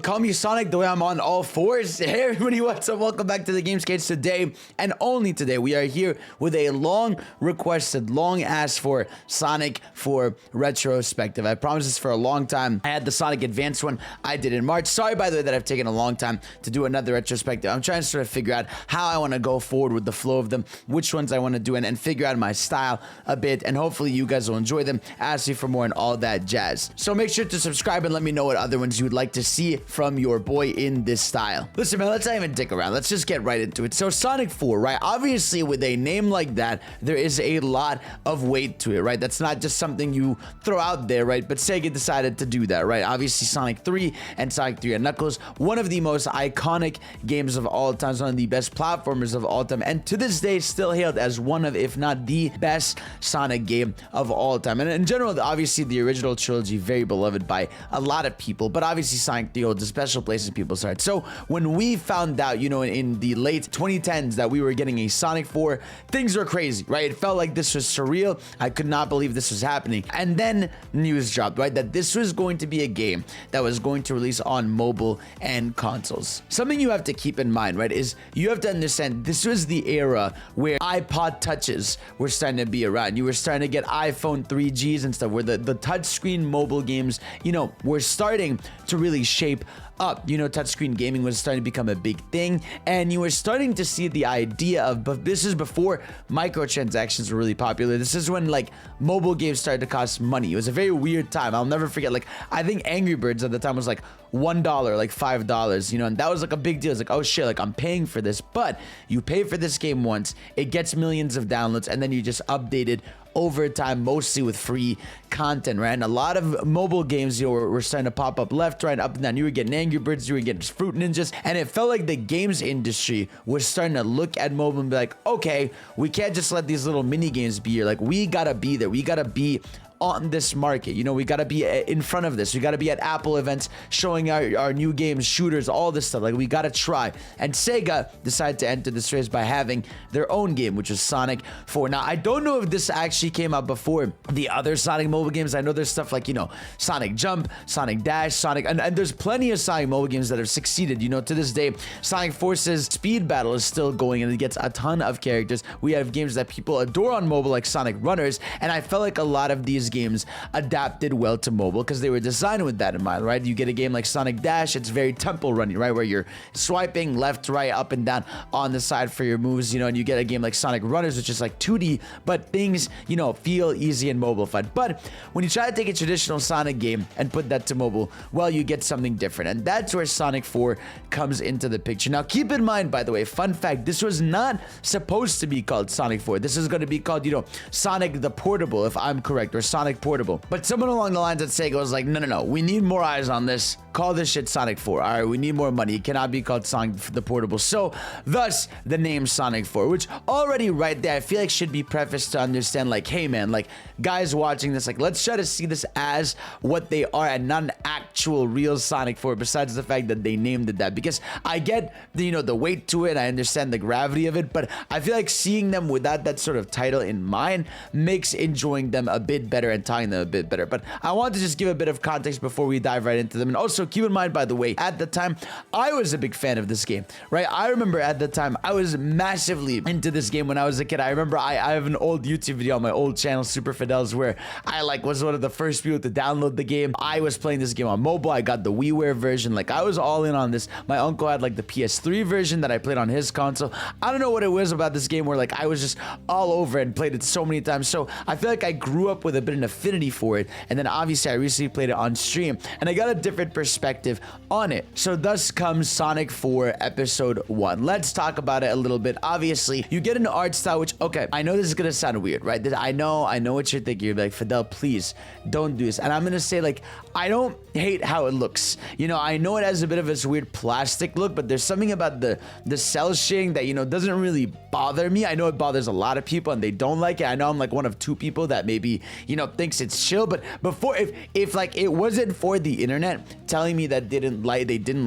call me Sonic the way I'm on all fours. Hey everybody, what's up? Welcome back to the Gamescades. Today, and only today, we are here with a long requested, long asked for Sonic 4 Retrospective. I promised this for a long time. I had the Sonic Advanced one I did in March. Sorry, by the way, that I've taken a long time to do another retrospective. I'm trying to sort of figure out how I want to go forward with the flow of them, which ones I want to do, and figure out my style a bit, and hopefully you guys will enjoy them, ask me for more, and all that jazz. So make sure to subscribe and let me know what other ones you would like to see from your boy in this style. Listen, man, let's not even dick around. Let's just get right into it. So Sonic 4, right? Obviously, with a name like that, there is a lot of weight to it, right? That's not just something you throw out there, right? But Sega decided to do that, right? Obviously, Sonic 3 and Sonic 3 and Knuckles, one of the most iconic games of all time, one of the best platformers of all time, and to this day, still hailed as one of, if not the best Sonic game of all time. And in general, obviously, the original trilogy, very beloved by a lot of people, but obviously Sonic 3 holds a special place in people's hearts. So when we found out, you know, in the late 2010s that we were getting a Sonic 4, things were crazy, right? It felt like this was surreal. I could not believe this was happening. And then news dropped, right, that this was going to be a game that was going to release on mobile and consoles. Something you have to keep in mind, right, is you have to understand this was the era where iPod touches were starting to be around. You were starting to get iPhone 3Gs and stuff, where the touchscreen mobile games, you know, were starting to really shape up. You know, touchscreen gaming was starting to become a big thing, and you were starting to see the idea of, but this is before microtransactions were really popular. This is when like mobile games started to cost money. It was a very weird time. I'll never forget, like, I think Angry Birds at the time was like $1, like $5, you know, and that was like a big deal. It's like, oh shit, like I'm paying for this, but you pay for this game once, it gets millions of downloads, and then you just update it over time, mostly with free content, right? And a lot of mobile games, you know, were starting to pop up left, right, up and down. You were getting Angry Birds, you were getting Fruit Ninjas, and it felt like the games industry was starting to look at mobile and be like, okay, we can't just let these little mini games be here. Like, we gotta be there. We gotta be on this market. You know, we got to be in front of this. We got to be at Apple events showing our new games, shooters, all this stuff. Like, we got to try. And Sega decided to enter this race by having their own game, which was Sonic 4. Now, I don't know if this actually came out before the other Sonic mobile games. I know there's stuff like, you know, Sonic Jump, Sonic Dash, Sonic, and there's plenty of Sonic mobile games that have succeeded. You know, to this day, Sonic Forces Speed Battle is still going, and it gets a ton of characters. We have games that people adore on mobile, like Sonic Runners, and I felt like a lot of these games adapted well to mobile because they were designed with that in mind, right? You get a game like Sonic Dash, it's very tempo running, right, where you're swiping left, right, up and down on the side for your moves, you know, and you get a game like Sonic Runners, which is like 2D, but things, you know, feel easy and mobile-fied. But when you try to take a traditional Sonic game and put that to mobile, well, you get something different, and that's where Sonic 4 comes into the picture. Now, keep in mind, by the way, fun fact, this was not supposed to be called Sonic 4. This is going to be called, you know, Sonic the Portable, if I'm correct, or Sonic Portable. But someone along the lines at Sega was like, no, we need more eyes on this. Call this shit Sonic 4. All right, we need more money. It cannot be called Sonic the Portable. So, thus, the name Sonic 4, which already right there, I feel like should be prefaced to understand, like, hey, man, like, guys watching this, like, let's try to see this as what they are and not an actual real Sonic 4, besides the fact that they named it that. Because I get, the, you know, the weight to it, I understand the gravity of it, but I feel like seeing them without that sort of title in mind makes enjoying them a bit better and talking them a bit better. But I want to just give a bit of context before we dive right into them. And also keep in mind, by the way, at the time, I was a big fan of this game, right? I remember at the time, I was massively into this game when I was a kid. I remember I have an old YouTube video on my old channel, Super Fidels, where I like was one of the first people to download the game. I was playing this game on mobile. I got the WiiWare version. Like, I was all in on this. My uncle had like the PS3 version that I played on his console. I don't know what it was about this game where like I was just all over it and played it so many times. So I feel like I grew up with a bit of an affinity for it, and then obviously I recently played it on stream and I got a different perspective on it. So thus comes Sonic 4 Episode 1. Let's talk about it a little bit. Obviously, you get an art style which, okay, I know this is gonna sound weird, right? I know what you're thinking. You're like, Fidel, please don't do this. And I'm gonna say, like, I don't hate how it looks. You know, I know it has a bit of this weird plastic look, but there's something about the cell shading that, you know, doesn't really bother me. I know it bothers a lot of people and they don't like it. I know I'm like one of two people that maybe, you know, thinks it's chill, but before, if like it wasn't for the internet telling me that they didn't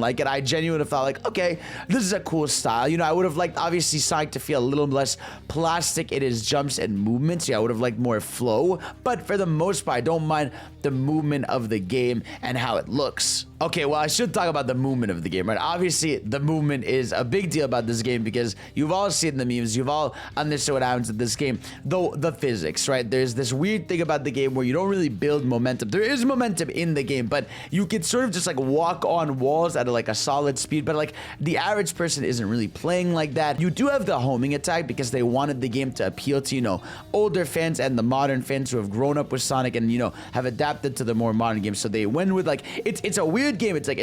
like it, I genuinely felt like, okay, this is a cool style. You know, I would have liked obviously Sonic to feel a little less plastic in his jumps and movements. Yeah, I would have liked more flow, but for the most part, I don't mind the movement of the game and how it looks. Okay, well, I should talk about the movement of the game, right? Obviously, the movement is a big deal about this game because you've all seen the memes, you've all understood what happens in this game. Though the physics, right? There's this weird thing about the game where you don't really build momentum. There is momentum in the game, but you can sort of just like walk on walls at like a solid speed, but like the average person isn't really playing like that. You do have the homing attack because they wanted the game to appeal to, you know, older fans and the modern fans who have grown up with Sonic and, you know, have adapted to the more modern games. So they went with like, it's a weird game. It's like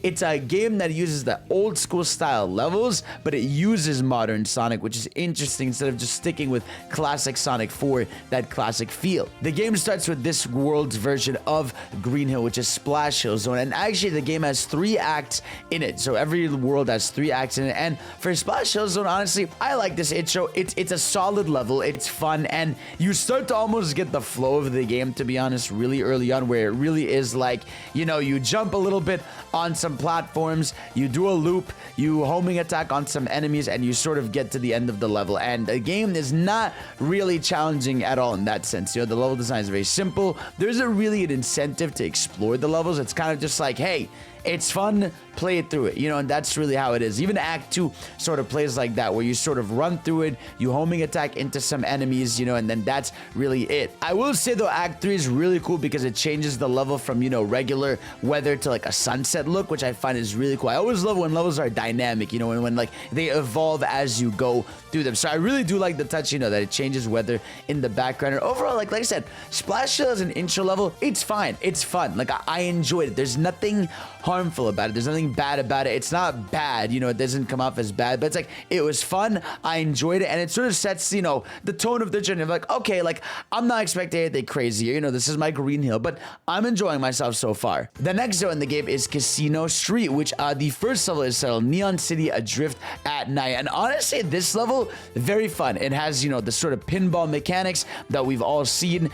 it's a game that uses the old school style levels, but it uses modern Sonic, which is interesting instead of just sticking with classic Sonic for that classic feel. The game starts with this world's version of Green Hill, which is Splash Hill Zone, and actually the game has 3 acts in it. So every world has 3 acts in it, and for Splash Hill Zone, honestly, I like this intro. It's a solid level. It's fun, and you start to almost get the flow of the game, to be honest, really early on, where it really is like, you know, you jump a little bit on some platforms, you do a loop, you homing attack on some enemies, and you sort of get to the end of the level. And the game is not really challenging at all in that sense. You know, the level design is very simple. There isn't really an incentive to explore the levels. It's kind of just like, hey, it's fun, play it through it, you know, and that's really how it is. Even Act 2 sort of plays like that, where you sort of run through it, you homing attack into some enemies, you know, and then that's really it. I will say though, Act 3 is really cool because it changes the level from, you know, regular weather to like a sunset look, which I find is really cool. I always love when levels are dynamic, you know, and when like they evolve as you go through them. So I really do like the touch, you know, that it changes weather in the background. And overall, like I said, Splash Hill as an intro level, it's fine. It's fun. Like I enjoyed it. There's nothing harmful about it. There's nothing bad about it. It's not bad, you know, it doesn't come off as bad, but it's like, it was fun. I enjoyed it, and it sort of sets, you know, the tone of the journey. I'm like, okay, like I'm not expecting anything crazy, you know, this is my Green Hill, but I'm enjoying myself so far. The next zone in the game is Casino Street, which the first level is titled Neon City Adrift at Night. And honestly, this level, very fun. It has, you know, the sort of pinball mechanics that we've all seen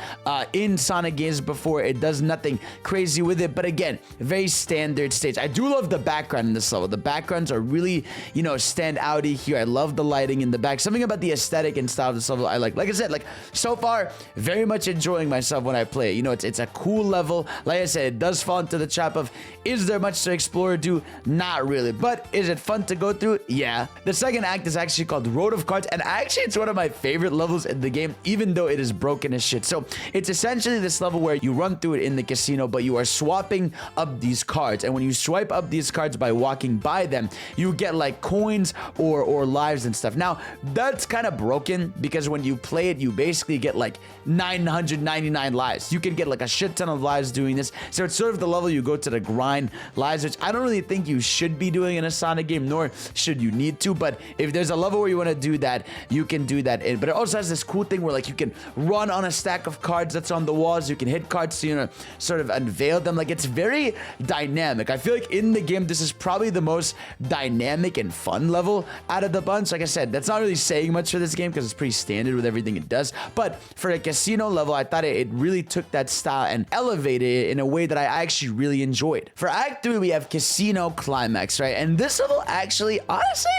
in Sonic games before. It does nothing crazy with it, but again, very standard stage. I do love the background in this level. The backgrounds are really, you know, stand outy here. I love the lighting in the back. Something about the aesthetic and style of this level I like. Like I said, like so far, very much enjoying myself when I play it. You know, it's a cool level. Like I said, it does fall into the trap of, is there much to explore or do? Not really. But is it fun to go through? Yeah. The second act is actually called Road of Cards, and actually it's one of my favorite levels in the game, even though it is broken as shit. So it's essentially this level where you run through it in the casino, but you are swapping up these cards, and when you swipe up these cards by walking by them, you get like coins or lives and stuff. Now that's kind of broken because when you play it, you basically get like 999 lives. You can get like a shit ton of lives doing this. So it's sort of the level you go to the grind lives, which I don't really think you should be doing in a Sonic game, nor should you need to. But if there's a level where you want to do that, you can do that in. But it also has this cool thing where like you can run on a stack of cards that's on the walls. You can hit cards to, you know, sort of unveil them. Like it's very dynamic. I feel like in the game, this is probably the most dynamic and fun level out of the bunch. Like I said, that's not really saying much for this game because it's pretty standard with everything it does. But for a casino level, I thought it really took that style and elevated it in a way that I actually really enjoyed. For Act 3, we have Casino Climax, right? And this level actually, honestly,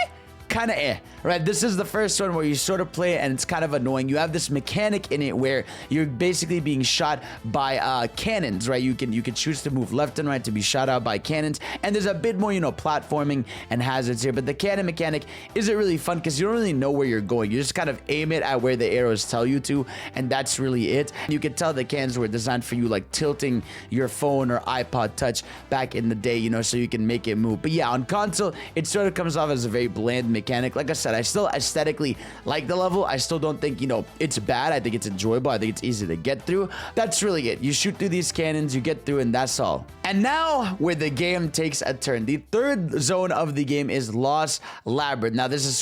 kind of right? This is the first one where you sort of play it and it's kind of annoying. You have this mechanic in it where you're basically being shot by cannons, right? You can choose to move left and right to be shot out by cannons, and there's a bit more, you know, platforming and hazards here, but the cannon mechanic isn't really fun because you don't really know where you're going. You just kind of aim it at where the arrows tell you to, and that's really it. You can tell the cannons were designed for you, like tilting your phone or iPod Touch back in the day, you know, so you can make it move. But yeah, on console, it sort of comes off as a very bland mechanic. Like I said, I still aesthetically like the level. I still don't think, you know, it's bad. I think it's enjoyable. I think it's easy to get through. That's really it. You shoot through these cannons, you get through, and that's all. And now, where the game takes a turn. The third zone of the game is Lost Labyrinth. Now, this is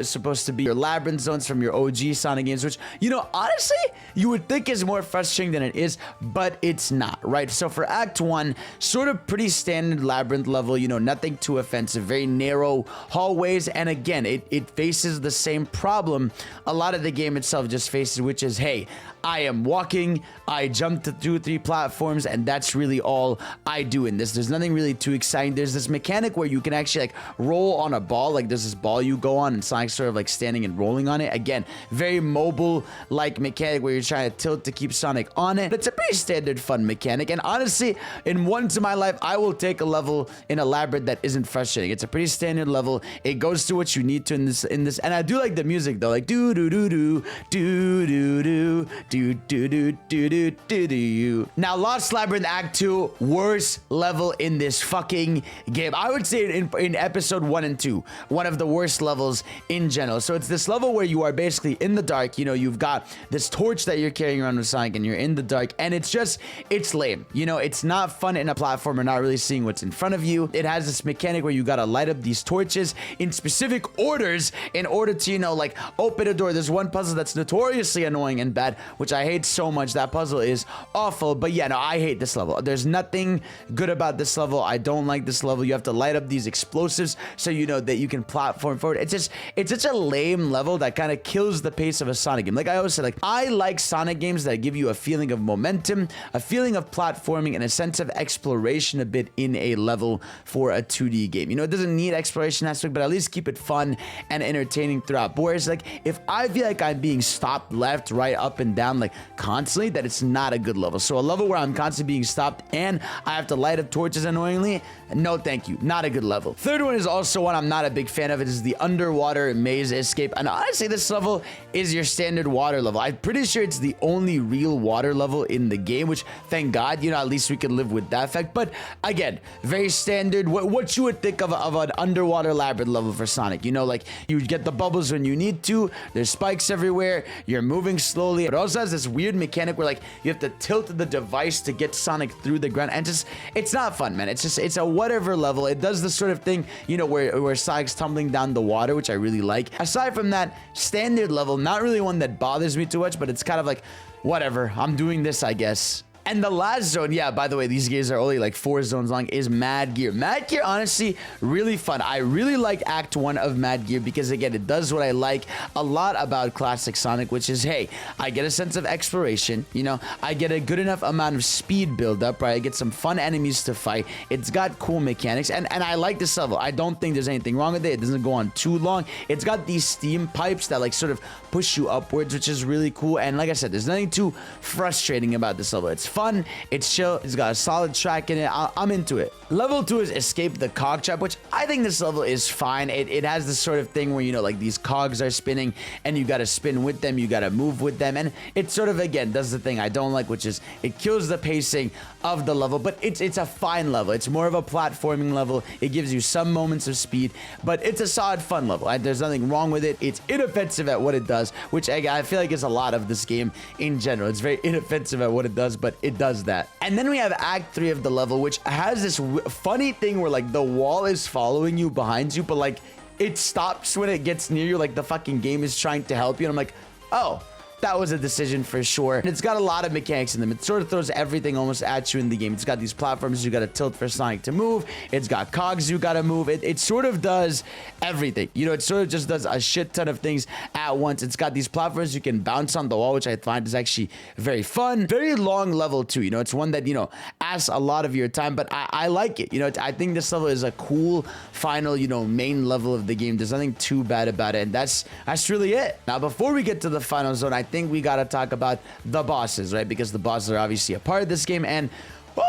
supposed to be your labyrinth zones from your OG Sonic games, which, you know, honestly, you would think is more frustrating than it is, but it's not, right? So for Act 1, sort of pretty standard labyrinth level, you know, nothing too offensive, very narrow hallways, and again, it faces the same problem a lot of the game itself just faces, which is, hey, I am walking, I jump to 2-3 platforms, and that's really all I do in this. There's nothing really too exciting. There's this mechanic where you can actually like roll on a ball, like there's this ball you go on and Sonic's sort of like standing and rolling on it. Again, very mobile like mechanic where you're trying to tilt to keep Sonic on it. It's a pretty standard fun mechanic, and honestly, in once in my life, I will take a level in a labyrinth that isn't frustrating. It's a pretty standard level. It goes through what you need to in this, and I do like the music though, like do do do do do do do do do do do do do do. Now, Lost Labyrinth Act 2, worst level in this fucking game. I would say in episode 1 and 2, one of the worst levels in general. So it's this level where you are basically in the dark. You know, you've got this torch that you're carrying around with Sonic, and you're in the dark, and it's lame. You know, it's not fun in a platformer, not really seeing what's in front of you. It has this mechanic where you gotta light up these torches in specific orders in order to, you know, like open a door. There's one puzzle that's notoriously annoying and bad, which I hate so much. That puzzle is awful, but yeah, no, I hate this level. There's nothing good about this level. I don't like this level. You have to light up these explosives so you know that you can platform forward. It's such a lame level that kind of kills the pace of a Sonic game. Like I always say, like I like Sonic games that give you a feeling of momentum, a feeling of platforming, and a sense of exploration a bit in a level for a 2D game. You know, it doesn't need exploration aspect, but at least keep it fun and entertaining throughout. Whereas like if I feel like I'm being stopped left, right, up, and down like constantly, that it's not a good level. So a level where I'm constantly being stopped and I have to light up torches annoyingly, no thank you, not a good level. Third one is also one I'm not a big fan of. It is the underwater maze escape, and honestly this level is your standard water level. I'm pretty sure it's the only real water level in the game, which thank God, you know, at least we can live with that fact. But again, very standard, what you would think of an underwater labyrinth level for Sonic. You know, like you get the bubbles when you need to, there's spikes everywhere, you're moving slowly. It also has this weird mechanic where like you have to tilt the device to get Sonic through the ground, and just it's not fun, man. It's a whatever level. It does the sort of thing, you know, where Sonic's tumbling down the water, which I really like. Aside from that, standard level, not really one that bothers me too much, but it's kind of like whatever, I'm doing this, I guess. And the last zone, yeah, by the way, these games are only like 4 zones long, is Mad Gear. Mad Gear, honestly, really fun. I really like Act 1 of Mad Gear because, again, it does what I like a lot about classic Sonic, which is, hey, I get a sense of exploration, you know, I get a good enough amount of speed buildup, right? I get some fun enemies to fight. It's got cool mechanics, and I like this level. I don't think there's anything wrong with it. It doesn't go on too long. It's got these steam pipes that, like, sort of push you upwards, which is really cool. And like I said, there's nothing too frustrating about this level. It's fun, it's chill, it's got a solid track in it. I'm into it. Level 2 is Escape the Cog Trap, which I think this level is fine. It has this sort of thing where, you know, like these cogs are spinning and you got to spin with them, you got to move with them, and it sort of, again, does the thing I don't like, which is it kills the pacing of the level. But it's a fine level. It's more of a platforming level. It gives you some moments of speed, but it's a solid fun level. There's nothing wrong with it. It's inoffensive at what it does, which I feel like is a lot of this game in general. It's very inoffensive at what it does, but it does that. And then we have Act 3 of the level, which has this funny thing where like the wall is following you behind you, but like it stops when it gets near you, like the fucking game is trying to help you, and I'm like, oh, that was a decision for sure. And it's got a lot of mechanics in them. It sort of throws everything almost at you in the game. It's got these platforms you gotta tilt for Sonic to move. It's got cogs you gotta move. It sort of does everything. You know, it sort of just does a shit ton of things at once. It's got these platforms you can bounce on the wall, which I find is actually very fun. Very long level too. You know, it's one that, you know, asks a lot of your time, but I like it. You know, I think this level is a cool final, you know, main level of the game. There's nothing too bad about it, and that's really it. Now, before we get to the final zone, I think we gotta talk about the bosses, right? Because the bosses are obviously a part of this game, and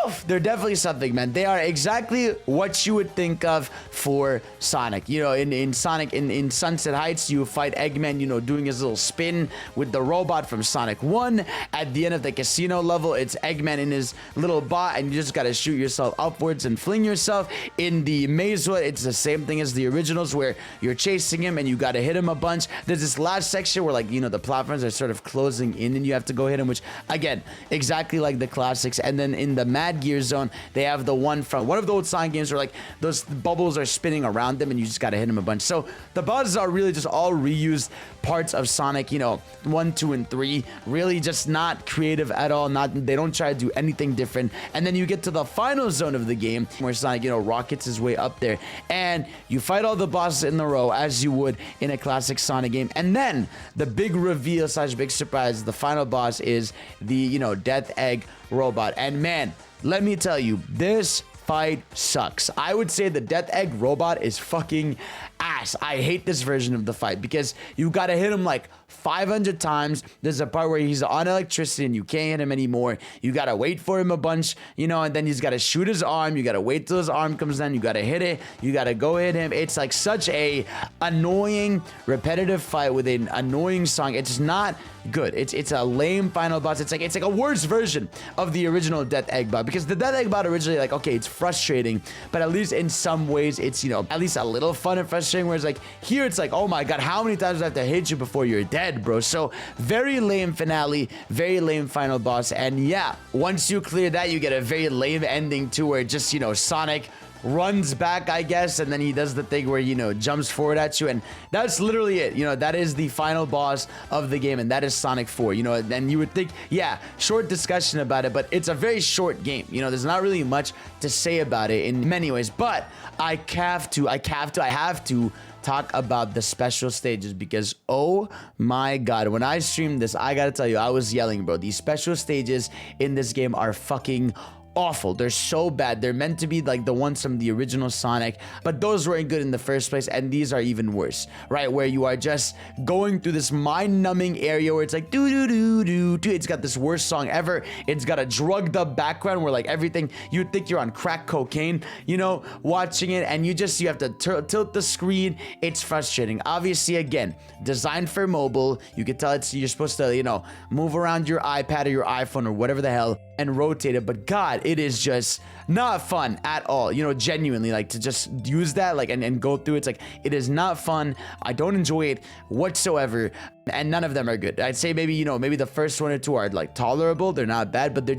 oof, they're definitely something, man. They are exactly what you would think of for Sonic. You know, in Sonic, in Sunset Heights, you fight Eggman, you know, doing his little spin with the robot from Sonic 1. At the end of the casino level, it's Eggman in his little bot, and you just gotta shoot yourself upwards and fling yourself. In the maze one, it's the same thing as the originals, where you're chasing him and you gotta hit him a bunch. There's this last section where, like, you know, the platforms are sort of closing in and you have to go hit him, which, again, exactly like the classics. And then in the Mad Gear Zone. They have the one from one of the old Sonic games where like those bubbles are spinning around them and you just gotta hit them a bunch. So the bosses are really just all reused parts of Sonic, you know, 1, 2, and 3. Really just not creative at all. They don't try to do anything different. And then you get to the final zone of the game where Sonic, you know, rockets his way up there and you fight all the bosses in a row as you would in a classic Sonic game. And then the big reveal / big surprise, the final boss is the, you know, Death Egg robot. And man, let me tell you, this fight sucks. I would say the Death Egg robot is fucking ass. I hate this version of the fight because you gotta hit him like 500 times. There's a part where he's on electricity and you can't hit him anymore. You gotta wait for him a bunch, you know, and then he's gotta shoot his arm. You gotta wait till his arm comes down. You gotta hit it. You gotta go hit him. It's like such a annoying, repetitive fight with an annoying song. It's not good. It's a lame final boss. It's like a worse version of the original Death Egg bot, because the Death Egg bot originally, like, okay, it's frustrating, but at least in some ways it's, you know, at least a little fun and frustrating, whereas like here it's like, oh my god, how many times do I have to hit you before you're dead, bro? So very lame finale, very lame final boss. And yeah, once you clear that, you get a very lame ending too, where just, you know, Sonic runs back, I guess, and then he does the thing where, you know, jumps forward at you, and that's literally it. You know, that is the final boss of the game, and that is Sonic 4. You know, and you would think, yeah, short discussion about it, but it's a very short game. You know, there's not really much to say about it in many ways, but I have to talk about the special stages, because oh my god, when I streamed this, I gotta tell you, I was yelling, bro. These special stages in this game are fucking awful. They're so bad. They're meant to be like the ones from the original Sonic, but those weren't good in the first place, and these are even worse, right? Where you are just going through this mind-numbing area where it's like do do do do do. It's got this worst song ever. It's got a drugged up background where like everything, you'd think you're on crack cocaine, you know, watching it, and you have to tilt the screen. It's frustrating. Obviously, again, designed for mobile. You can tell you're supposed to, you know, move around your iPad or your iPhone or whatever the hell and rotate it, but god, it is just not fun at all. You know, genuinely, like, to just use that like and go through, it's like, it is not fun. I don't enjoy it whatsoever, and none of them are good. I'd say maybe, you know, maybe the first 1 or 2 are like tolerable. They're not bad, but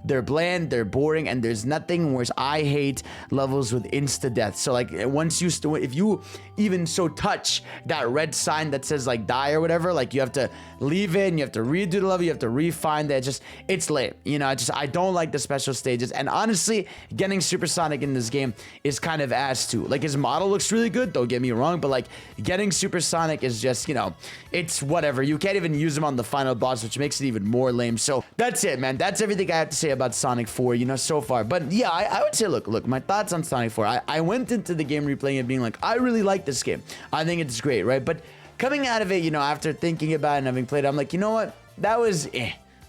they're bland, they're boring, and there's nothing worse. I hate levels with insta death. So like, once if you even so touch that red sign that says like die or whatever, like you have to leave it and you have to redo the level, you have to refine that. It's lame. You know, I don't like the special stages, and honestly, getting Supersonic in this game is kind of ass too. Like, his model looks really good, don't get me wrong, but like, getting Supersonic is just, you know, it's whatever. You can't even use him on the final boss, which makes it even more lame. So that's it, man. That's everything I have to say about Sonic 4, you know, so far. But yeah, I would say, look, my thoughts on Sonic 4. I went into the game replaying it being like, I really like this game. I think it's great, right? But coming out of it, you know, after thinking about it and having played it, I'm like, you know what? That was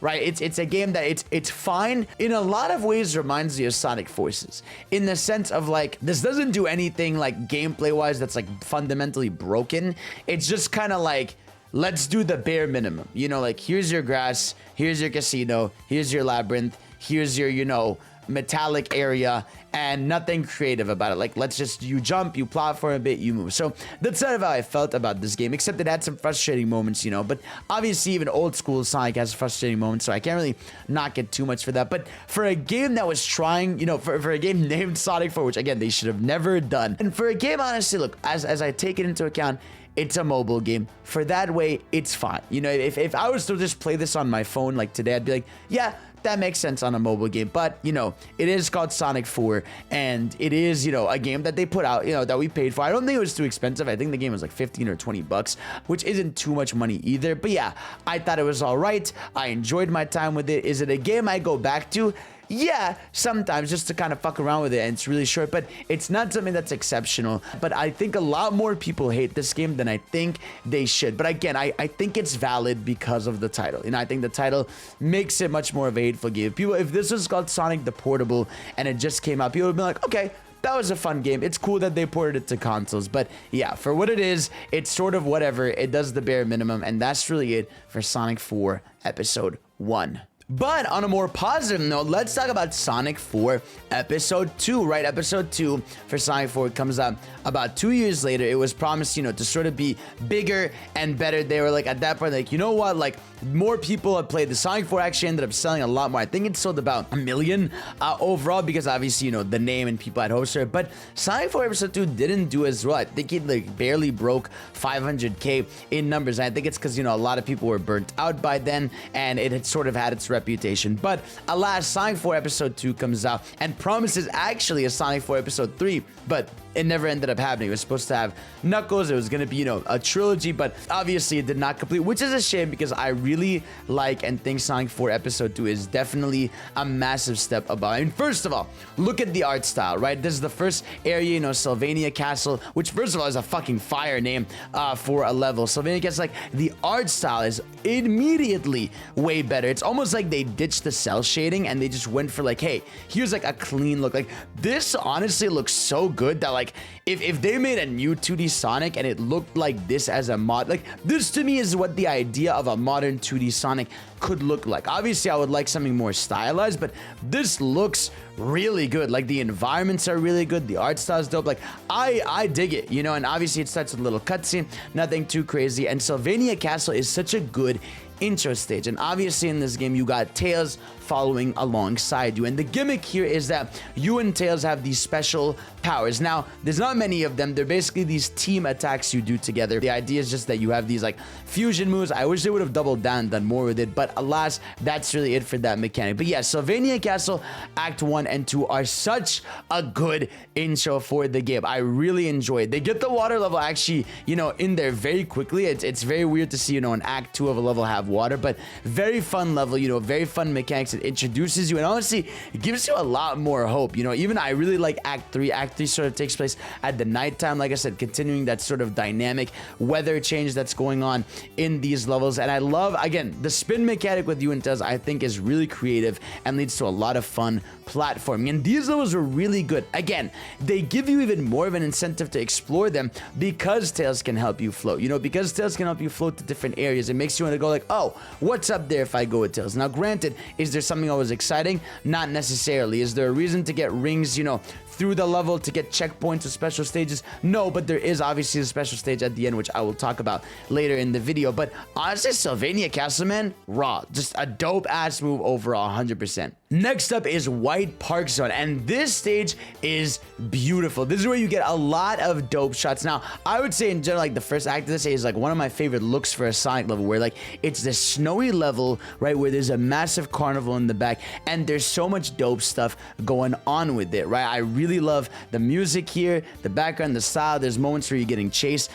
right? It's a game that it's fine. In a lot of ways reminds me of Sonic Forces, in the sense of like, this doesn't do anything like gameplay wise that's like fundamentally broken. It's just kind of like, let's do the bare minimum, you know, like, here's your grass, here's your casino, here's your labyrinth, here's your, you know, metallic area, and nothing creative about it. Like, you jump, you plot for a bit, you move. So that's sort of how I felt about this game, except it had some frustrating moments, you know, but obviously even old school Sonic has frustrating moments, so I can't really knock it too much for that. But for a game that was trying, you know, for a game named Sonic 4, which again, they should have never done, and for a game, honestly, look, as I take it into account, it's a mobile game. For that way, it's fine. You know, if I was to just play this on my phone like today, I'd be like, yeah, that makes sense on a mobile game. But, you know, it is called Sonic 4, and it is, you know, a game that they put out, you know, that we paid for. I don't think it was too expensive. I think the game was like 15 or 20 bucks, which isn't too much money either. But yeah, I thought it was all right. I enjoyed my time with it. Is it a game I go back to? Yeah, sometimes, just to kind of fuck around with it, and it's really short, but it's not something that's exceptional. But I think a lot more people hate this game than I think they should. But again, I think it's valid because of the title. You know, I think the title makes it much more of a hateful game. If this was called Sonic the Portable and it just came out, people would be like, okay, that was a fun game. It's cool that they ported it to consoles. But yeah, for what it is, it's sort of whatever. It does the bare minimum, and that's really it for Sonic 4 Episode 1. But on a more positive note, let's talk about Sonic 4 Episode 2, right? Episode 2 for Sonic 4 comes out about 2 years later. It was promised, to sort of be bigger and better. They were like, at that point, like, you know what? Like, more people have played. The Sonic 4 actually ended up selling a lot more. I think it sold about 1 million overall because obviously, the name and people had hopes for it. But Sonic 4 Episode 2 didn't do as well. I think it like barely broke 500K in numbers. And I think it's because, a lot of people were burnt out by then and it had sort of had its reputation. But alas, Sonic 4 Episode 2 comes out and promises actually a Sonic 4 Episode 3, but it never ended up happening. It was supposed to have Knuckles. It was going to be, a trilogy, but obviously it did not complete, which is a shame because I really like and think Sonic 4 Episode 2 is definitely a massive step above. I mean, first of all, look at the art style, right? This is the first area, Sylvania Castle, which first of all is a fucking fire name for a level. Sylvania Castle, like the art style is immediately way better. It's almost like they ditched the cell shading and they just went for like, hey, here's like a clean look. Like this honestly looks so good that like if they made a new 2D Sonic and it looked like this as a mod, like this to me is what the idea of a modern 2D Sonic could look like. Obviously I would like something more stylized, but this looks really good. Like the environments are really good, the art style is dope. Like I dig it, and obviously it starts with a little cutscene, nothing too crazy, and Sylvania Castle is such a good intro stage. And obviously in this game you got Tails following alongside you, and the gimmick here is that you and Tails have these special powers. Now there's not many of them. They're basically these team attacks you do together. The idea is just that you have these like fusion moves. I wish they would have doubled down and done more with it, but alas, that's really it for that mechanic. But yeah, Sylvania Castle Act 1 and 2 are such a good intro for the game. I really enjoy it. They get the water level actually in there very quickly. It's very weird to see an Act 2 of a level have water, but very fun level, very fun mechanics. It introduces you and honestly it gives you a lot more hope. Even I really like Act 3. Act 3 sort of takes place at the nighttime, like I said, continuing that sort of dynamic weather change that's going on in these levels. And I love, again, the spin mechanic with you and Tails I think is really creative and leads to a lot of fun platforming, and these levels are really good. Again, they give you even more of an incentive to explore them because Tails can help you float. Because Tails can help you float to different areas, it makes you want to go like, oh, what's up there if I go with Tails? Now granted, is there something always exciting? Not necessarily. Is there a reason to get rings through the level to get checkpoints or special stages? No, but there is obviously a special stage at the end, which I will talk about later in the video. But honestly, Sylvania Castle, man, raw. Just a dope ass move overall, 100%. Next up is White Park Zone, and this stage is beautiful. This is where you get a lot of dope shots. Now, I would say in general, like the first act of this stage is like one of my favorite looks for a Sonic level, where like it's this snowy level, right, where there's a massive carnival in the back, and there's so much dope stuff going on with it, right? I really love the music here, the background, the style. There's moments where you're getting chased,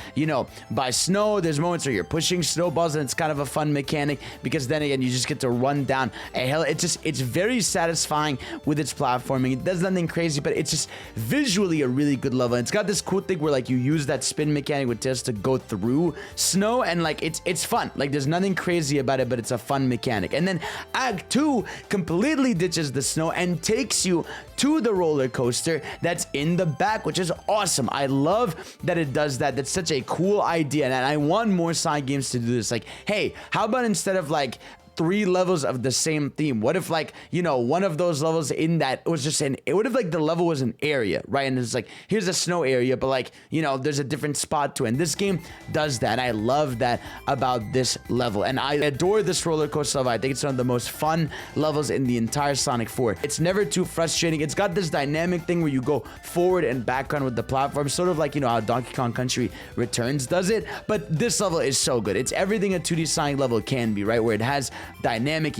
by snow. There's moments where you're pushing snowballs, and it's kind of a fun mechanic because then again, you just get to run down a hill. It's very satisfying with its platforming. It does nothing crazy, but it's just visually a really good level. And it's got this cool thing where like you use that spin mechanic with Tails to go through snow, and like it's fun. Like there's nothing crazy about it, but it's a fun mechanic. And then Act 2 completely ditches the snow and takes you to the roller coaster that's in the back, which is awesome. I love that it does that. That's such a cool idea, and I want more Sonic games to do this. Like, hey, how about instead of like 3 levels of the same theme? What if like, one of those levels in that was just what if like the level was an area, right? And it's like, here's a snow area, but like, there's a different spot to it. And this game does that. And I love that about this level. And I adore this roller coaster level. I think it's one of the most fun levels in the entire Sonic 4. It's never too frustrating. It's got this dynamic thing where you go forward and background with the platform, sort of like, how Donkey Kong Country Returns does it. But this level is so good. It's everything a 2D Sonic level can be, right? Where it has dynamic,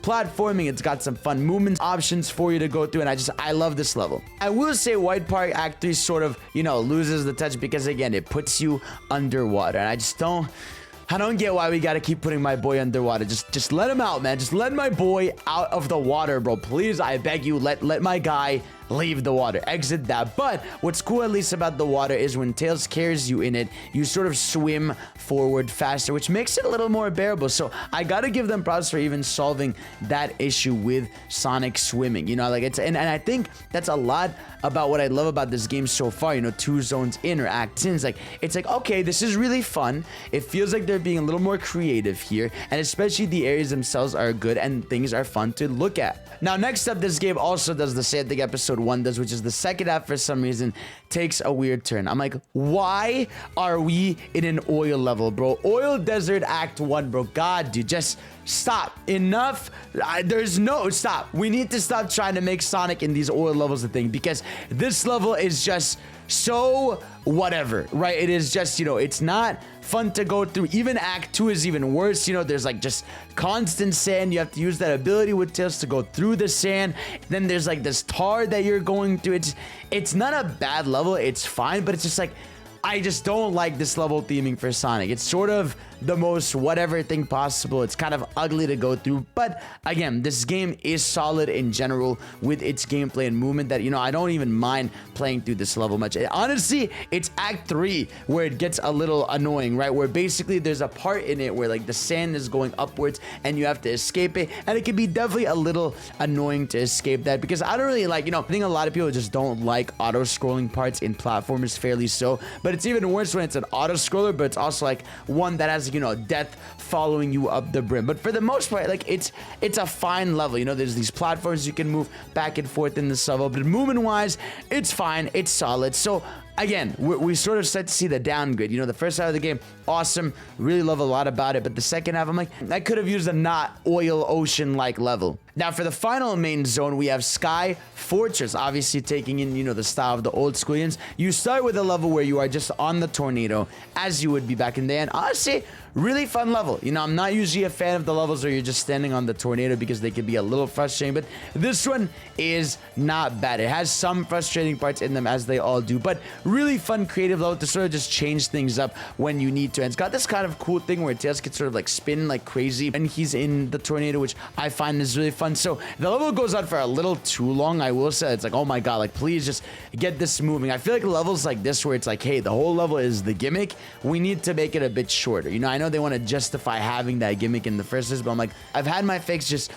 platforming. It's got some fun movement options for you to go through, and I love this level. I will say White Park Act 3 sort of, loses the touch because again, it puts you underwater, and I don't get why we gotta keep putting my boy underwater. Just let him out, man. Just let my boy out of the water, bro. Please, I beg you, let my guy leave the water, exit that. But what's cool at least about the water is when Tails carries you in it, you sort of swim forward faster, which makes it a little more bearable. So I gotta give them props for even solving that issue with Sonic swimming. You know, like and I think that's a lot about what I love about this game so far. You know, 2 zones in or acts in, it's like okay, this is really fun. It feels like they're being a little more creative here, and especially the areas themselves are good and things are fun to look at. Now, next up, this game also does the same thing episode 1 does, which is the second half for some reason takes a weird turn. I'm like, why are we in an oil level, bro? Oil Desert Act 1, bro. God, dude, just stop. Enough. There's no stop. We need to stop trying to make Sonic in these oil levels a thing, because this level is just so whatever, right? It is just, you know, it's not fun to go through. Even Act 2 is even worse. You know, there's like just constant sand. You have to use that ability with Tails to go through the sand. Then there's like this tar that you're going through. It's not a bad level. It's fine, but it's just like, I just don't like this level theming for Sonic. It's sort of the most whatever thing possible. It's kind of ugly to go through, but again, this game is solid in general with its gameplay and movement that, you know, I don't even mind playing through this level much. Honestly, it's Act 3 where it gets a little annoying, right? Where basically there's a part in it where like the sand is going upwards and you have to escape it, and it can be definitely a little annoying to escape that, because I don't really like, you know, I think a lot of people just don't like auto-scrolling parts in platformers, fairly so, but it's even worse when it's an auto-scroller, but it's also like one that has, you know, death following you up the brim. But for the most part, like it's a fine level. You know, there's these platforms you can move back and forth in this level, but movement wise, it's fine, it's solid. So again, we sort of start to see the downgrade. You know, the first half of the game, awesome, really love a lot about it, but the second half, I'm like, I could have used a not oil ocean like level. Now for the final main zone, we have Sky Fortress, obviously taking in, you know, the style of the old school games. You start with a level where you are just on the tornado, as you would be back in the day, and honestly, really fun level. You know, I'm not usually a fan of the levels where you're just standing on the tornado because they can be a little frustrating, but this one is not bad. It has some frustrating parts in them, as they all do, but really fun creative level to sort of just change things up when you need to. And it's got this kind of cool thing where Tails can sort of like spin like crazy and he's in the tornado, which I find is really fun. So the level goes on for a little too long, I will say. It's like, oh my god, like please just get this moving. I feel like levels like this where it's like, hey, the whole level is the gimmick, we need to make it a bit shorter. You know, I know they want to justify having that gimmick in the first place, but I'm like, I've had my fix, just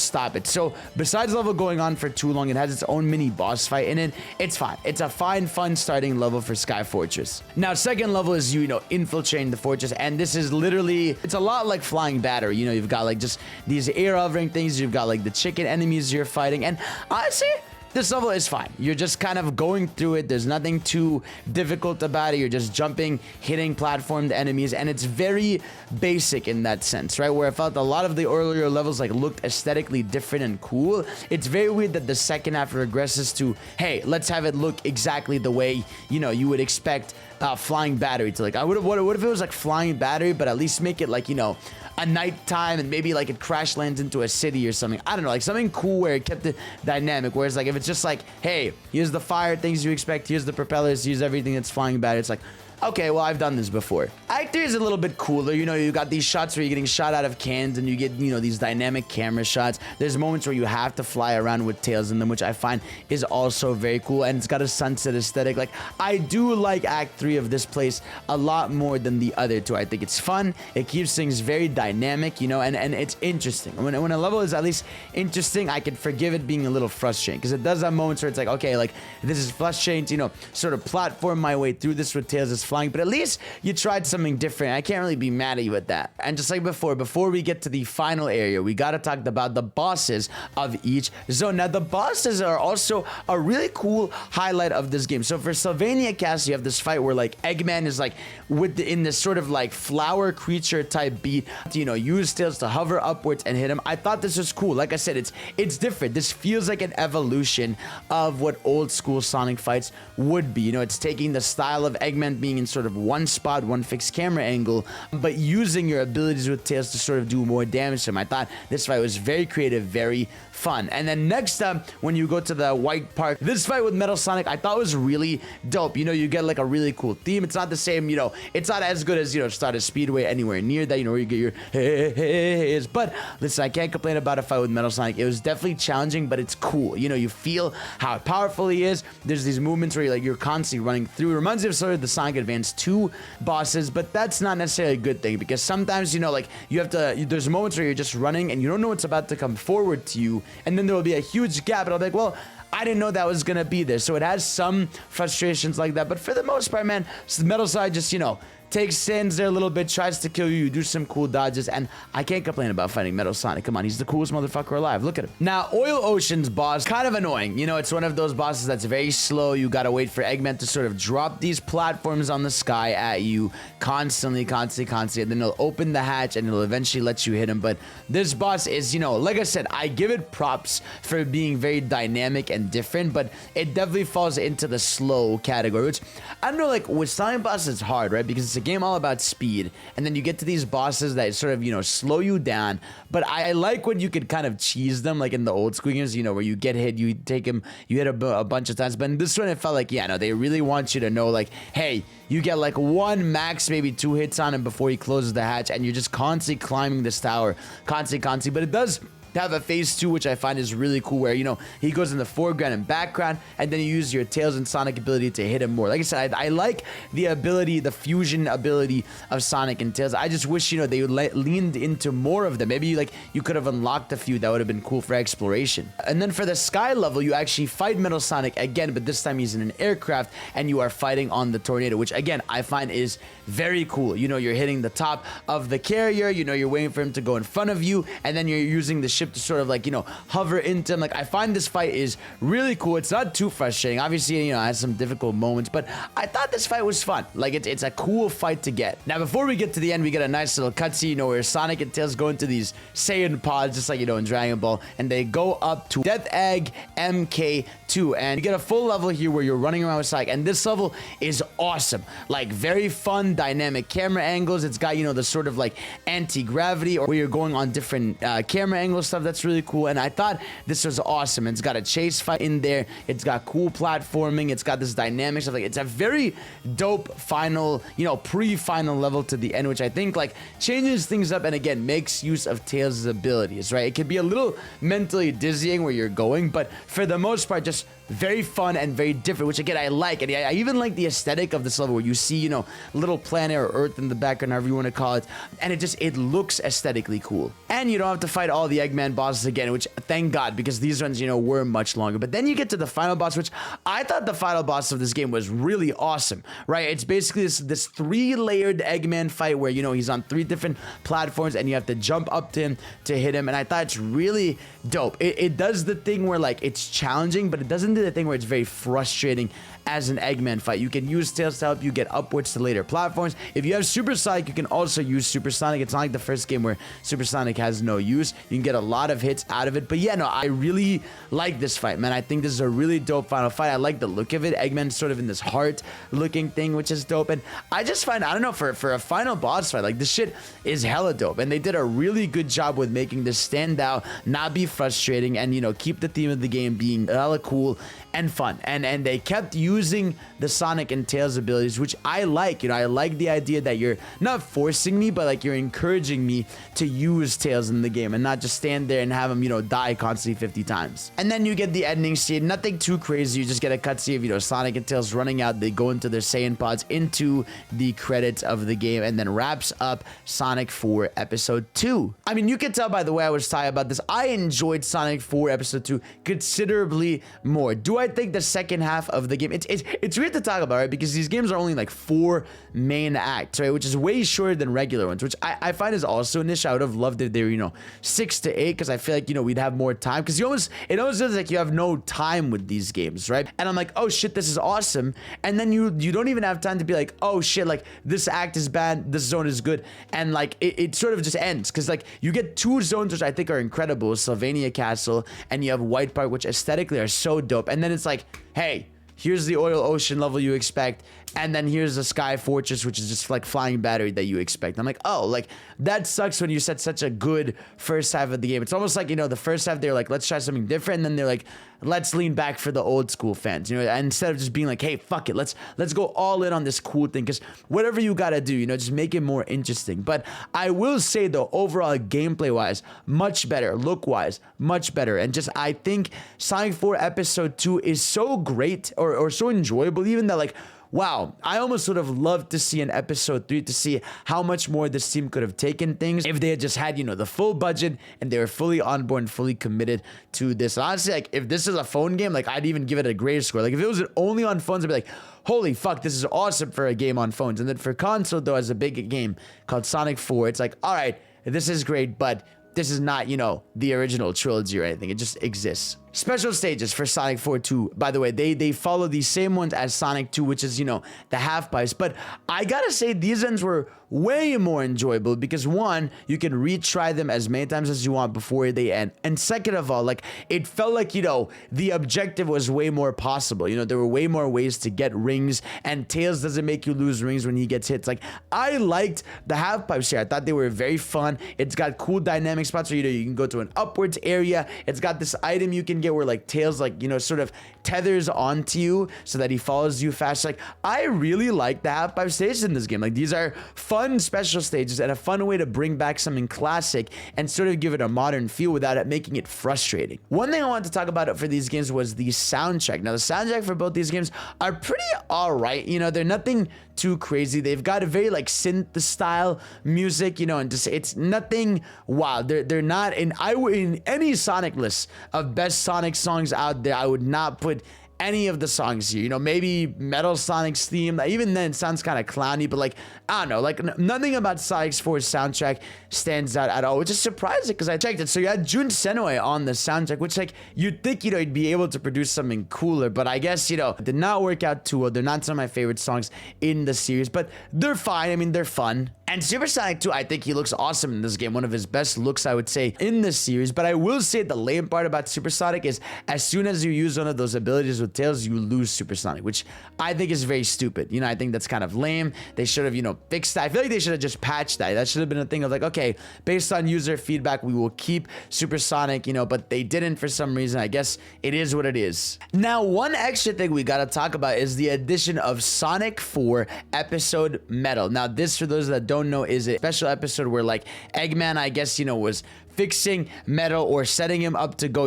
stop it. So besides the level going on for too long, it has its own mini boss fight in it. It's fine. It's a fine, fun starting level for Sky Fortress. Now second level is you know, infiltrating the fortress, and this is literally, it's a lot like Flying Battery. You know, you've got like just these air hovering things, you've got like the chicken enemies you're fighting, and honestly, this level is fine. You're just kind of going through it. There's nothing too difficult about it. You're just jumping, hitting platformed enemies, and it's very basic in that sense, right? Where I felt a lot of the earlier levels like looked aesthetically different and cool. It's very weird that the second half regresses to, hey, let's have it look exactly the way, you know, you would expect Flying Battery to. Like, what if it was like Flying Battery, but at least make it like, you know, a nighttime, and maybe like it crash lands into a city or something. I don't know, like something cool where it kept it dynamic. Whereas like if it's just like, hey, here's the fire things you expect, here's the propellers, here's everything that's flying bad, it's like, okay, well, I've done this before. Act 3 is a little bit cooler. You know, you got these shots where you're getting shot out of cans and you get, you know, these dynamic camera shots. There's moments where you have to fly around with Tails in them, which I find is also very cool. And it's got a sunset aesthetic. Like, I do like Act 3 of this place a lot more than the other two. I think it's fun. It keeps things very dynamic, you know, and it's interesting. When a level is at least interesting, I can forgive it being a little frustrating, because it does have moments where it's like, okay, like, this is frustrating to, you know, sort of platform my way through this with Tails is flying, but at least you tried something different. I can't really be mad at you at that. And just like before we get to the final area, we gotta talk about the bosses of each zone. Now, the bosses are also a really cool highlight of this game. So for Sylvania Castle, you have this fight where like Eggman is like in this sort of like flower creature type beat, you know, use Tails to hover upwards and hit him. I thought this was cool. Like I said, it's different. This feels like an evolution of what old school Sonic fights would be. You know, it's taking the style of Eggman being being in sort of one spot, one fixed camera angle, but using your abilities with Tails to sort of do more damage to him. I thought this fight was very creative, very fun. And then next up, when you go to the White Park, this fight with Metal Sonic, I thought was really dope. You know, you get like a really cool theme. It's not the same, you know, it's not as good as, you know, Stardust Speedway, anywhere near that, you know, where you get your hey. But listen, I can't complain about a fight with Metal Sonic. It was definitely challenging, but it's cool. You know, you feel how powerful he is. There's these movements where you're constantly running through. It reminds me of sort of the Sonic Advance 2 bosses, but that's not necessarily a good thing, because sometimes, you know, like you have to, there's moments where you're just running and you don't know what's about to come forward to you, and then there will be a huge gap, and I'll be like, well, I didn't know that was gonna be there. So it has some frustrations like that, but for the most part, man, Metal Side just, you know, takes sins there a little bit, tries to kill you, you do some cool dodges, and I can't complain about fighting Metal Sonic. Come on, he's the coolest motherfucker alive. Look at him. Now, Oil Ocean's boss, kind of annoying. You know, it's one of those bosses that's very slow. You gotta wait for Eggman to sort of drop these platforms on the sky at you constantly, and then he'll open the hatch and it'll eventually let you hit him. But this boss is, you know, like I said, I give it props for being very dynamic and different, but it definitely falls into the slow category, which, I don't know, like, with Sonic bosses, it's hard, right? Because it's a game all about speed, and then you get to these bosses that sort of, you know, slow you down. But I like when you could kind of cheese them, like in the old school games, you know, where you get hit, you take him, you hit a bunch of times. But in this one, it felt like, yeah, no, they really want you to know, like, hey, you get like one, max maybe 2 hits on him before he closes the hatch, and you're just constantly climbing this tower, constantly. But it does have a phase 2, which I find is really cool, where, you know, he goes in the foreground and background, and then you use your Tails and Sonic ability to hit him more. Like I said, I like the ability, the fusion ability of Sonic and Tails. I just wish, you know, they leaned into more of them. Maybe you could have unlocked a few that would have been cool for exploration. And then for the sky level, you actually fight Metal Sonic again, but this time he's in an aircraft and you are fighting on the tornado, which again I find is very cool. You know, you're hitting the top of the carrier, you know, you're waiting for him to go in front of you, and then you're using the ship to sort of, like, you know, hover into him. Like, I find this fight is really cool. It's not too frustrating. Obviously, you know, it has some difficult moments, but I thought this fight was fun. Like, it's a cool fight to get. Now, before we get to the end, we get a nice little cutscene, you know, where Sonic and Tails go into these Saiyan pods, just like, you know, in Dragon Ball, and they go up to Death Egg MK2, and you get a full level here where you're running around with Sonic, and this level is awesome. Like, very fun, dynamic camera angles. It's got, you know, the sort of like anti-gravity, or where you're going on different camera angle stuff. That's really cool, and I thought this was awesome. It's got a chase fight in there. It's got cool platforming. It's got this dynamic stuff. Like, it's a very dope final, you know, pre-final level to the end, which I think, like, changes things up and again makes use of Tails' abilities, right? It can be a little mentally dizzying where you're going, but for the most part, just very fun and very different, which again I like. And I even like the aesthetic of this level, where you see, you know, little planet or Earth in the background, however you want to call it, and it looks aesthetically cool. And you don't have to fight all the Eggman bosses again, which thank God, because these ones, you know, were much longer. But then you get to the final boss, which I thought the final boss of this game was really awesome, right? It's basically this 3-layered Eggman fight where, you know, he's on 3 different platforms and you have to jump up to him to hit him, and I thought it's really dope. It does the thing where, like, it's challenging, but it doesn't do the thing where it's very frustrating as an Eggman fight. You can use Tails to help you get upwards to later platforms. If you have Super Sonic, you can also use Super Sonic. It's not like the first game where Super Sonic has no use. You can get a lot of hits out of it. But yeah, no, I really like this fight, man. I think this is a really dope final fight. I like the look of it. Eggman's sort of in this heart-looking thing, which is dope. And I just find, I don't know, for a final boss fight, like, this shit is hella dope. And they did a really good job with making this stand out, not be frustrating, and, you know, keep the theme of the game being hella cool and fun. And they kept using the Sonic and Tails abilities, which I like. You know, I like the idea that you're not forcing me, but, like, you're encouraging me to use Tails in the game and not just stand there and have him, you know, die constantly 50 times. And then you get the ending scene. Nothing too crazy. You just get a cutscene of, you know, Sonic and Tails running out. They go into their Saiyan pods into the credits of the game, and then wraps up Sonic 4 Episode 2. I mean, you can tell by the way I was talking about this, I enjoyed Sonic 4 Episode 2 considerably more. Do I think the second half of the game, it's weird to talk about, right? Because these games are only like 4 main acts, right? Which is way shorter than regular ones, which I find is also an issue. I would have loved if they were, you know, 6 to 8, because I feel like, you know, we'd have more time, because it almost feels like you have no time with these games, right? And I'm like, oh shit, this is awesome. And then you don't even have time to be like, oh shit, like, this act is bad, this zone is good. And like, it sort of just ends, because like, you get 2 zones which I think are incredible, Sylvania Castle, and you have White Park, which aesthetically are so dope. And then it's like, hey, here's the oil ocean level you expect, and then here's the sky fortress, which is just like flying battery that you expect. I'm like, oh, like that sucks when you set such a good first half of the game. It's almost like, the first half they're like, let's try something different, and then they're like, let's lean back for the old school fans, instead of just being like, hey, fuck it, let's go all in on this cool thing, because whatever you gotta do, just make it more interesting. But I will say though, overall gameplay wise, much better, look wise, much better, and just I think Sonic 4 Episode 2 is so great or so enjoyable, even that like, wow, I almost would have loved to see an episode 3 to see how much more this team could have taken things if they had just had, the full budget and they were fully on board and fully committed to this. And honestly, like if this is a phone game, like I'd even give it a greater score. Like if it was only on phones, I'd be like, holy fuck, this is awesome for a game on phones. And then for console though, as a big game called Sonic 4, it's like, all right, this is great, but this is not, the original trilogy or anything. It just exists. Special stages for Sonic 4 2, by the way, they follow the same ones as Sonic 2, which is, the half pipes. But I gotta say, these ones were way more enjoyable because one, you can retry them as many times as you want before they end. And second of all, like it felt like, the objective was way more possible. There were way more ways to get rings, and Tails doesn't make you lose rings when he gets hit. It's like, I liked the half pipes here. I thought they were very fun. It's got cool dynamic spots where, you can go to an upwards area. It's got this item you can get where like Tails like sort of tethers onto you so that he follows you fast. Like I really like the half pipe stages in this game. Like these are fun special stages and a fun way to bring back something classic and sort of give it a modern feel without it making it frustrating. One thing I wanted to talk about for these games was the soundtrack. Now the soundtrack for both these games are pretty alright. They're nothing too crazy. They've got a very like synth style music, and just it's nothing wild. They're not in any Sonic list of best Sonic songs out there. I would not put any of the songs here. Maybe Metal Sonic's theme. Even then, it sounds kind of clowny, but like, I don't know, like nothing about Sonic 4's soundtrack stands out at all, which is surprising because I checked it. So you had Jun Senoi on the soundtrack, which like you'd think, he'd be able to produce something cooler, but I guess, it did not work out too well. They're not some of my favorite songs in the series, but they're fine. I mean, they're fun. And Super Sonic 2, I think he looks awesome in this game. One of his best looks, I would say, in this series. But I will say the lame part about Super Sonic is as soon as you use one of those abilities with Tails, you lose Super Sonic, which I think is very stupid. I think that's kind of lame. They should have, fixed that. I feel like they should have just patched that. That should have been a thing of like, okay, based on user feedback, we will keep Super Sonic, but they didn't for some reason. I guess it is what it is. Now, one extra thing we got to talk about is the addition of Sonic 4 Episode Metal. Now, this, for those that don't know, is a special episode where like Eggman, I guess, was fixing Metal or setting him up to go,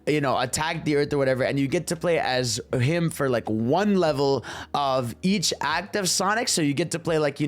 attack the Earth or whatever, and you get to play as him for like one level of each act of Sonic. So you get to play like,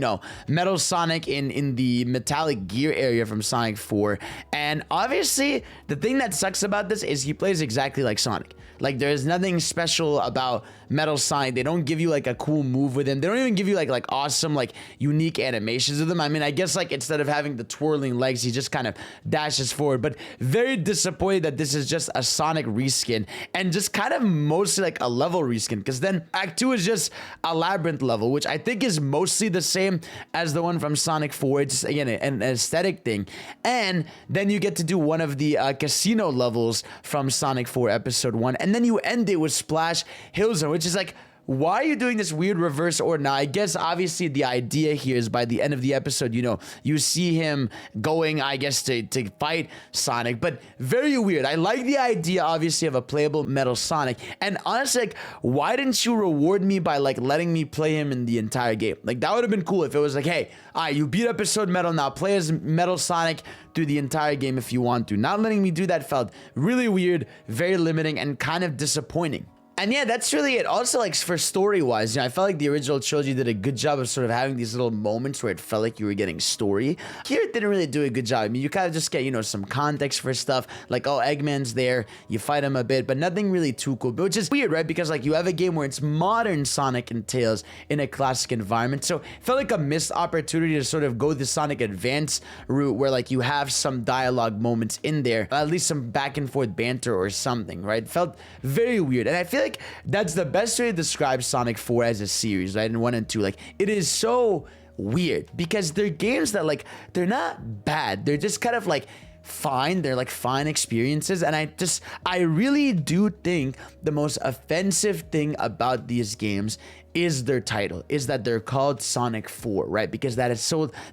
Metal Sonic in the metallic gear area from Sonic 4. And obviously, the thing that sucks about this is he plays exactly like Sonic. Like there's nothing special about Metal Sonic. They don't give you like a cool move with him. They don't even give you like awesome, like unique animations with him. I mean, I guess like instead of having the twirling legs, he just kind of dashes forward. But very disappointed that this is just a Sonic reskin and just kind of mostly like a level reskin, because then Act 2 is just a labyrinth level, which I think is mostly the same as the one from Sonic 4. It's again an aesthetic thing. And then you get to do one of the casino levels from Sonic 4 Episode 1. And then you end it with Splash Hill Zone, which is like, why are you doing this weird reverse order? Now, I guess obviously the idea here is by the end of the episode, you see him going, I guess, to fight Sonic, but very weird. I like the idea, obviously, of a playable Metal Sonic. And honestly, like, why didn't you reward me by like letting me play him in the entire game? Like, that would have been cool if it was like, hey, all right, you beat Episode Metal, now play as Metal Sonic through the entire game if you want to. Not letting me do that felt really weird, very limiting, and kind of disappointing. And yeah, that's really it. Also, like, for story-wise, I felt like the original trilogy did a good job of sort of having these little moments where it felt like you were getting story. Here, it didn't really do a good job. I mean, you kind of just get, some context for stuff. Like, oh, Eggman's there, you fight him a bit, but nothing really too cool. But which is weird, right? Because, like, you have a game where it's modern Sonic and Tails in a classic environment. So, it felt like a missed opportunity to sort of go the Sonic Advance route where, like, you have some dialogue moments in there, at least some back and forth banter or something, right? It felt very weird. And I feel like that's the best way to describe Sonic 4 as a series, right? In 1 and 2, like, it is so weird because they're games that, like, they're not bad. They're just kind of like fine. They're like fine experiences. And I really do think the most offensive thing about these games is their title, is that they're called Sonic 4, right? Because that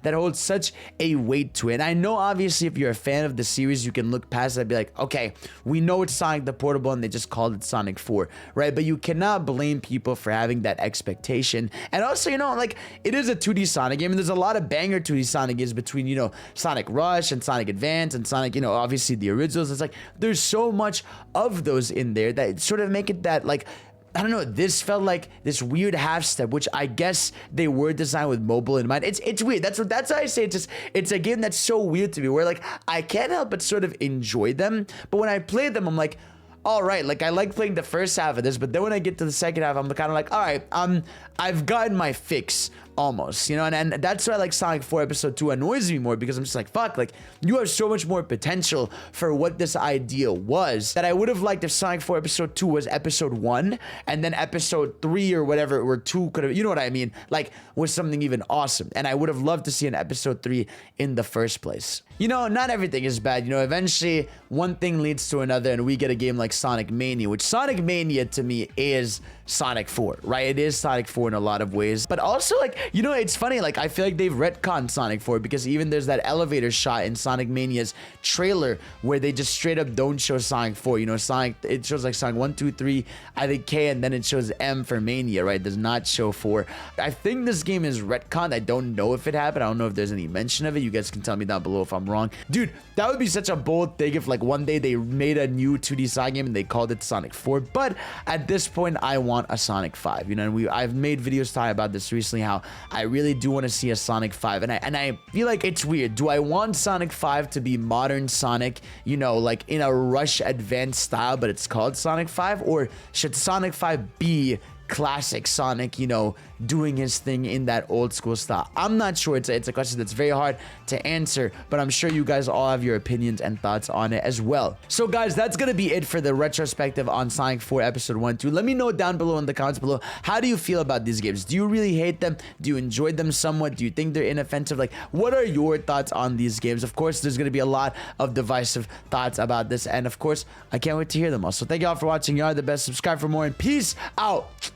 holds such a weight to it. And I know obviously if you're a fan of the series, you can look past it and be like, okay, we know it's Sonic the Portable and they just called it Sonic 4, right? But you cannot blame people for having that expectation. And also, you know, like, it is a 2D Sonic game, and there's a lot of banger 2D Sonic games between, you know, Sonic Rush and Sonic Advance and Sonic, you know, obviously the originals. It's like, there's so much of those in there that sort of make it that, like, I don't know, this felt like this weird half step, which I guess they were designed with mobile in mind. It's weird. That's why I say it's a game that's so weird to me, where like I can't help but sort of enjoy them, but when I play them, I'm like, all right, like I like playing the first half of this, but then when I get to the second half, I'm kind of like, all right, I've gotten my fix almost, you know, and that's why like Sonic 4 Episode 2 annoys me more, because I'm just like, fuck, like you have so much more potential for what this idea was, that I would have liked if Sonic 4 Episode 2 was Episode 1, and then Episode 3 or whatever, or 2 could have, you know what I mean, like was something even awesome, and I would have loved to see an Episode 3 in the first place. You know, not everything is bad, you know, eventually one thing leads to another, and we get a game like Sonic Mania, which Sonic Mania to me is Sonic 4, right? It is Sonic 4 in a lot of ways, but also like, you know, it's funny, like I feel like they've retconned Sonic 4, because even there's that elevator shot in Sonic Mania's trailer where they just straight up don't show Sonic 4, you know, Sonic, it shows like Sonic 1, 2, 3, I think K, and then it shows M for Mania, right? It does not show 4. I think this game is retconned. I don't know if it happened. I don't know if there's any mention of it. You guys can tell me down below if I'm wrong. Dude, that would be such a bold thing if like one day they made a new 2D Sonic game and they called it Sonic 4, but at this point I want a Sonic 5, you know, and I've made videos talking about this recently, how I really do want to see a Sonic 5, and I feel like it's weird. Do I want Sonic 5 to be modern Sonic, you know, like in a Rush Advanced style, but it's called Sonic 5, or should Sonic 5 be classic Sonic, you know, doing his thing in that old school style? I'm not sure. It's a question that's very hard to answer, but I'm sure you guys all have your opinions and thoughts on it as well. So guys, that's gonna be it for the retrospective on Sonic 4 Episode 1 2. Let me know down below in the comments below, how do you feel about these games? Do you really hate them? Do you enjoy them somewhat? Do you think they're inoffensive? Like, what are your thoughts on these games? Of course, there's gonna be a lot of divisive thoughts about this, and of course, I can't wait to hear them all. So thank you all for watching. You are the best. Subscribe for more, and peace out.